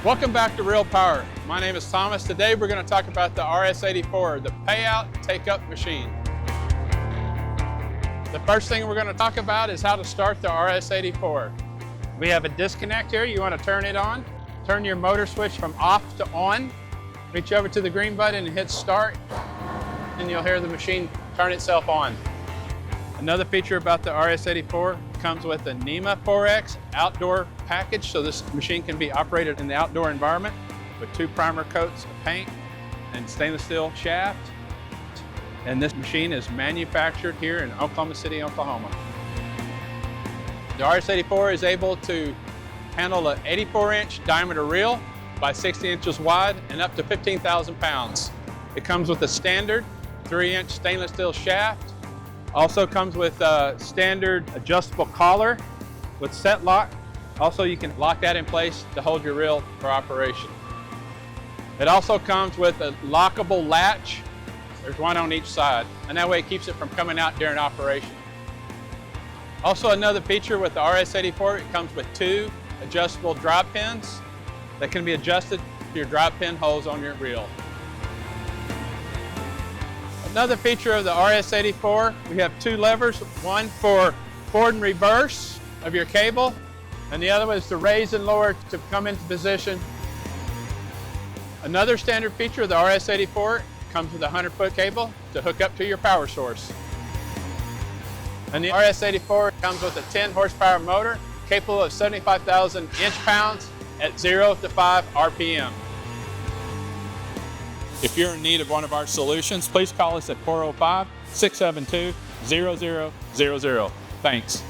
Welcome back to Reelpower. My name is Thomas. Today we're going to talk about the RS-84, the Payout take-up machine. The first thing we're going to talk about is how to start the RS-84. We have a disconnect here. You want to turn it on. Turn your motor switch from off to on. Reach over to the green button and hit start, and you'll hear the machine turn itself on. Another feature about the RS-84 comes with a NEMA 4X outdoor package, so this machine can be operated in the outdoor environment with 2 primer coats of paint and stainless steel shaft. And this machine is manufactured here in Oklahoma City, Oklahoma. The RS-84 is able to handle an 84-inch diameter reel by 60 inches wide and up to 15,000 pounds. It comes with a standard 3-inch stainless steel shaft. Also comes with a standard adjustable collar with set lock. Also, you can lock that in place to hold your reel for operation. It also comes with a lockable latch. There's one on each side, and that way it keeps it from coming out during operation. Also, another feature with the RS-84, it comes with 2 adjustable drop pins that can be adjusted to your drop pin holes on your reel. Another feature of the RS-84, we have 2 levers, one for forward and reverse of your cable, and the other one is to raise and lower to come into position. Another standard feature of the RS-84 comes with a 100-foot cable to hook up to your power source. And the RS-84 comes with a 10 horsepower motor capable of 75,000 inch-pounds at 0 to 5 RPM. If you're in need of one of our solutions, please call us at 405-672-0000. Thanks.